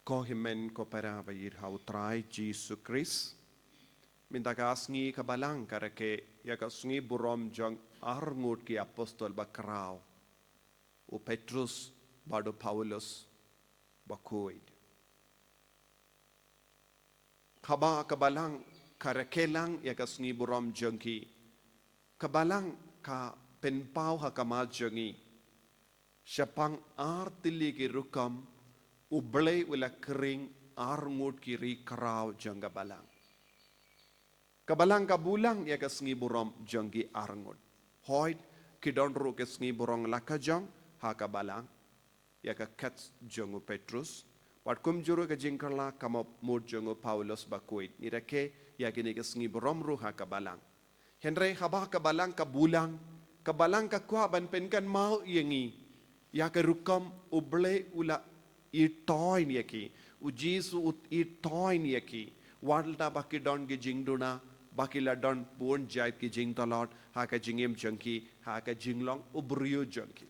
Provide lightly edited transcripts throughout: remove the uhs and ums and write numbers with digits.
Kohimen koperava irhau trai Jesu Christ. Minta kasngi kabalang karake ya kasngi burom jong arngut ki apostol bakrao. U Petrus bado Paulus bakuid. Kaba kabalang karakelang ya kasngi burom jongki. Kabalang ka penpau hakamal jongi. Syapang artili ki rukam ublay wala kering arngut kiri karau jang kabalang. Kabalang kabulang ya kasngi burom jangki arngut. Hoid kidon ru kasngi burong lakajang ha kabalang ya ka kats jangu Petrus. Wat kum juru ka jingkarla kama mud jangu Paulus bakuit. Nirake ya kini kasngi burom ru ha kabalang. Henry haba kabalang kabulang ka kuaban penkan mau yangi ya ka rukam ublay ula itoy niya ki, ujisu itoy niya ki, wadla baki don ki jingduna, baki la don buon jait ki jing talot, haka jingim jangki, haka jinglong ubriyo jangki.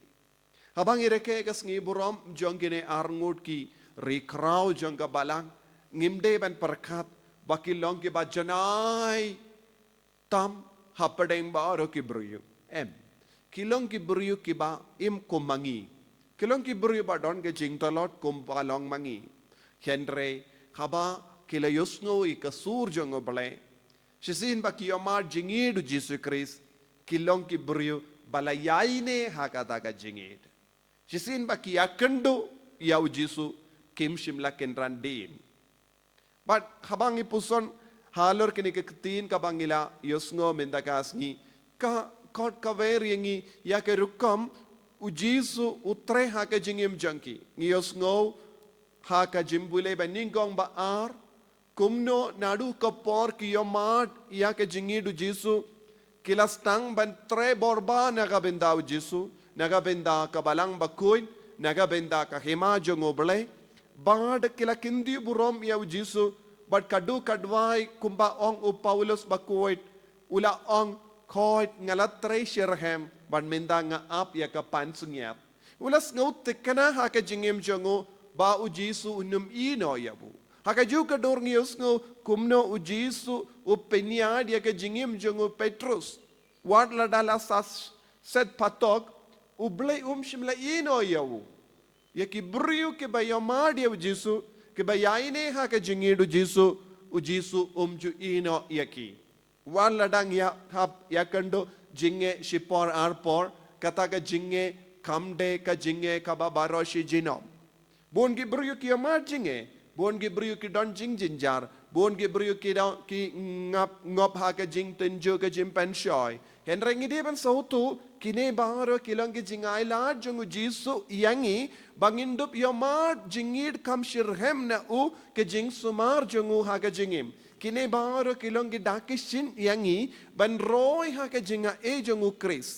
Habang ireke kas ngiburom jangki ne arngut ki, rikraw jangka balang, ngimde ban perkat, baki long ki bajanay, tam hapadeng baro ki briyo, kilong ki briyo ki ba im kumangi. Kilong ki beri badon ke jing talot kumpalong mangi. Henry haba kila yusno I kasur jongo bale. Shisin ba kiyama jingidu Jesu Christ. Kilong ki beri balayaine hakata ka jingid. Shisin ba kiyakendo yaw Jesu kim shimla kenran din. But habang ipuson halor kini keketin kabangila yusno mendakasni ka kot kaveringi ya ke rukam ujisu utre haka jingim jangki ngiyos ngo haka jimbule ba ningong ba ar kumno nadu kapor kiyomat ya ke jingidu jisu kilastang ban tre borba nagabenda jisu nagabenda kabalang bakuin nagabenda ka hema jongoble bad kila kindi burom ya jisu but kadu kadwai kumba ong u Paulus bakuit ula ong koit ngalatre shirhem ban menda nga ap ya ka pansunyap ulas ngaut tekana haka jingim jongo ba ujisu unum ino yabu haka juga dor ngios ngo kumno ujisu upeniad ya ka jingim jongo Petrus wad la dala sas set patok ublay shimla ino yabu ya ki briu ke ba yamad ya ujisu ke ba yaine haka jingidu jisu ujisu ju ino yaki wad la dang ya hap ya kando jinge shipor arpor kata ka jinge kamde ka jinge kaba baroshi jinom bon gi briyu ki amar jinge bon gi briyu ki don jing jinjar bon gi briyu ki don ki ngop ha ka jing tenjo ka jim pen shoy henrengi de ban sautu kine baro kilang ki jingai la jungu jisu yangi bangindup yomar jingid kam shirhem na u ke jing sumar jungu ha ka jingim kine baro kilong gidakishin yangi ban roy ha ke jinga e jongu Chris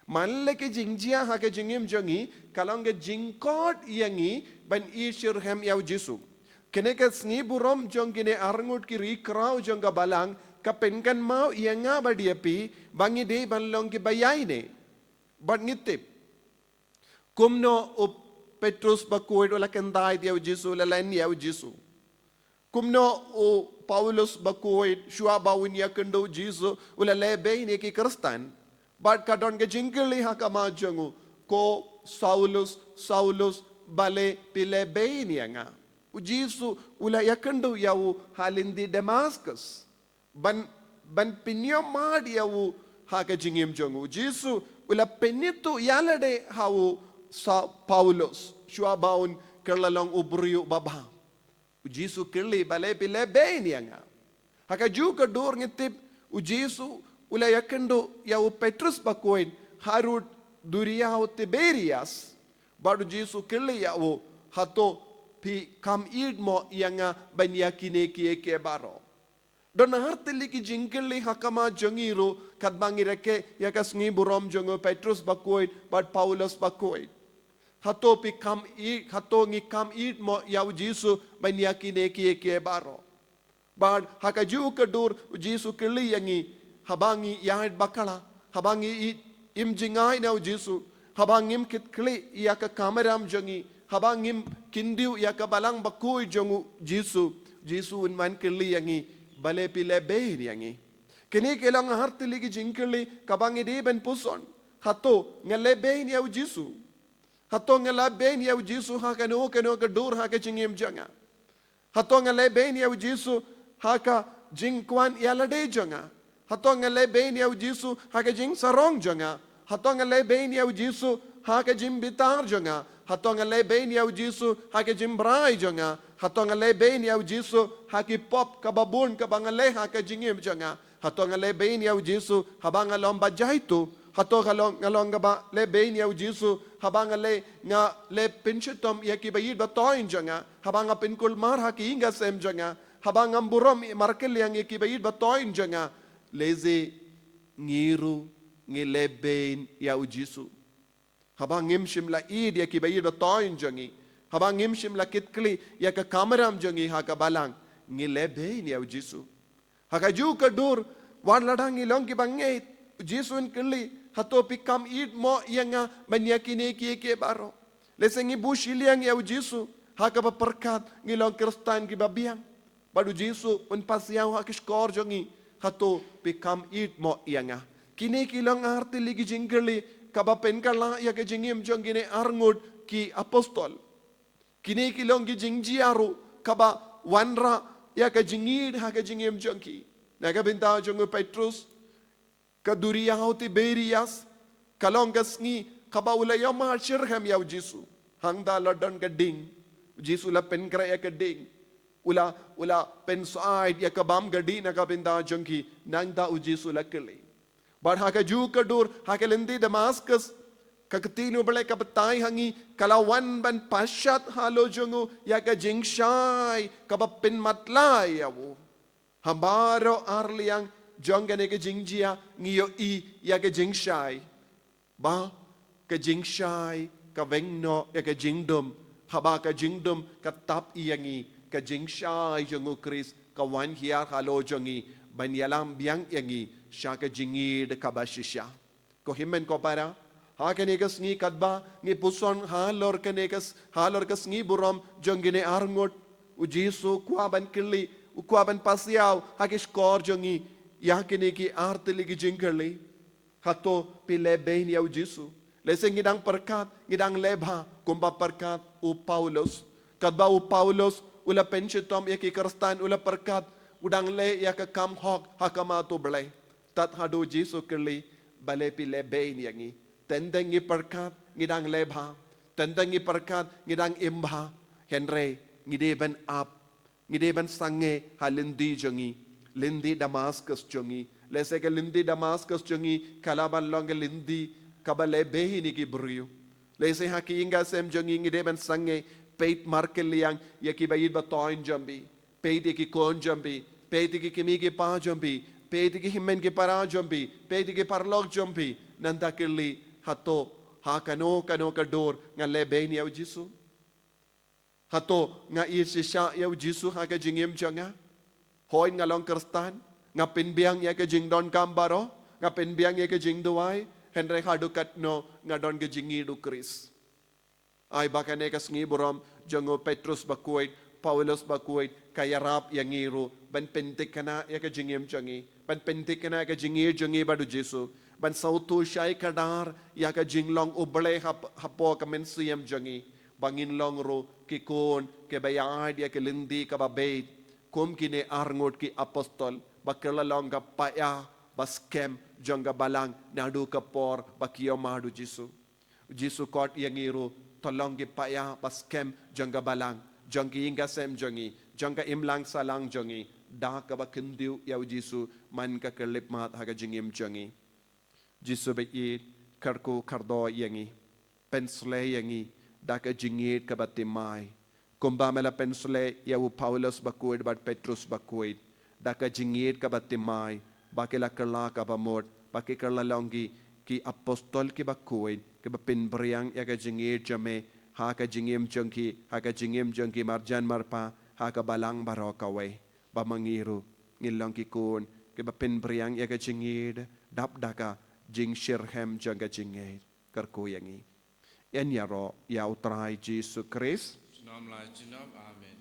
manle ke jingjia ha ke jingim jongi kalong ge jingkot yangi ban ishirhem yaw jisu kene ke sngi burom jongi ne arngut ki rikraw jonga balang kapenkan mau yanga badiapi bangi de ban long ki bayaine ban ngitip kumno u Petrus bakuid wala kendai yaw jisu la lain yaw jisu kumno u Paulus bakuid shua bawin ya kendo jisu ula lebe ni ki kristan but kadon ke jingli hakama jangu ko Saulus bale pilebe ni nga u jisu ula ya kendo yawu halindi Damascus ban pinyo mad yawu haka jingim jangu jisu ula penito yalade hawu sa Paulus shua bawin kerlalong ubriyo baba Ujisu kirli bale pile beni nga. Haka juga dor ngitip ujisu ula yakendo ya u Petrus bakoin harut duria o Tiberias baru ujisu kirli ya u hato pi kam idmo yanga banyakine kiye baro. Don hartili ki jingkirli hakama jongiro kat bangireke yakas ngi burom jongo Petrus bakoin bad Paulus bakoin. Hato pi kam i hato ngi kam i mo yaw jisu banyaki ne kiye baro bad haka ju ka dur jisu kili yangi habangi yahid bakala habangi im jingai na jisu habang im kit kli ya ka kameram jongi habangim kindiu ya kabalang bakui jongu Jisu unman kili yangi bale pile be yangi kini kelang harti ligi jingkili kabangi di ben puson hato ngale be ni au Jisu hato ngale be ni au Jisu haka no ka dur haka jingim janga hato ngale be ni au Jisu haka jingkwan yalade janga hato ngale be ni au Jisu haka jing sarong janga hato ngale be ni au Jisu haka jim bitar janga hato ngale be ni au Jisu haka jim brai janga hato ngale be ni au Jisu haki pop kababun kabangale haka jingim janga hato ngale be ni au Jisu habanga lomba jaitu hato ngalong ba le be ni au Jisu habanga le nga le pinchitom ya kibayid ba toin janga habanga pinkul mar haki inga sem janga habanga burom markel yang kibayid ba toin janga leze ngiru ngile be ni au Jisu habang ngimshim la id ya kibayid ba toin jangi habang ngimshim la kitkli ya ka kameram jangi haka balang ngile be ni au Jisu haka ju ka dur wan ladang ilong ki bangai Jisu in kli hato pikam id mo yanga manyakini ki baro lesengi bushiliang ya Jisu haka ba perkat ngilong kristan ki babiang badu Jisu un pasiaw haka skor jangi hato pikam id mo yanga kini kilong arti ligi jingkli kaba penkala ya ke jingim jongine arngud ki apostol kini kilong ki jingjiaru kaba wanra ya ke jingid ha ke jingim jongki naga binta jongu Petrus kaduria hauti berias kalong gasngi kaba ulaya ma shirham ya Jisu hangda ladon gading Jisu la penkra ya gading ula penside ya kabam gadi naga binta jongki nangda u Jisu la kili But haka ju kadur haka lendi Damascus kakatinu bale kabatai hangi kalawan ban pashat halo jongu ya ka jingshai kabapin matlay yawo hambaro arliang jongane ka jingjia ngiyo ya ka jingshai ba ka jingshai ka vengno ya ka jingdum haba ka jingdum ka tap iyangi ka jingshai jongu Chris ka wan hiar halo jongi ban yalam biang yangi Shaka jingid kabashisha. Ko himen ko para. Ha kanekas ngi kadba ngi puson halor kas ngi buram jongine arngot u Jisu kuaban kili u kuaban pasiaw hakis kor jongi ya kineki artili gi jingkali hato pile bein ya u Jisu. Lese ngidang perkat ngidang lebha kumba perkat u Paulus kadba u Paulus ula penchitom ya ki kristan ula perkat udang le ya ka kam hok hakama to blay tat hado Jisu kili bale pile bein yangi tendengi perkat ngidang lebha tendengi perkat ngidang imba henry ngideben ap ngideben sange halindi jongi lindi Damascus jongi lese ke lindi Damascus jongi kalaban long lindi kabale behini ki brio lese haki inga sem jongi ngideben sange peit markel yang yaki bayid batoin jambi peit ki kon jambi peit ki kimi ki pa jambi Pedi ki himen ki para jombi, pedi ki parlog jombi, nanda kili hato hakano kano kador nga leben ya Jisu. Hato nga isisya ya Jisu haka jingim janga. Hoy nga long kristan, nga pinbiang ya ka jingdon kambaro, nga pinbiang ya ka jingduay, henry hadukat no nga don ka jingidu Chris. Ay baka ne kas ngiburam jongo Petrus bakuit, Paulus bakuit, kayarap yang ngiru, ban pentik kana ya ka jingim jangi. Ban pentik na ka jingir jangi badu Jisu ban sautu syai kadar ya ka jinglong uble hapo ka mensiyam jangi bangin long ro kikon ke bayad ya ke lindi ka babait kum kine arngot ki apostol bakala long ka paya baskem janga balang nadu ka por bakiyo madu Jisu kot yang iru tolong ki paya baskem janga balang jangi inga sem jangi janga imlang salang jangi dah kaba kendiu ya Jisu man ka kelip mat haga jingim jangi Jisu be karku kardo yangi pensle yangi dah ka jingit kaba timai kumba mela pensle ya u Paulus bakuid bat Petrus bakuid dah ka jingit kaba timai bakela kala kaba mod bakela longi ki apostol ki bakuid ke pinbriang ya ka jingit jame ha ka jingim jangki marjan marpa ha ka balang barokawe bamangiru ngilong kikun ke bapin briang ya ka jingid dap daka jing shirhem janga jingid karku yangi En yaro yau trai Jesus Christ. Nam lai chinam amen.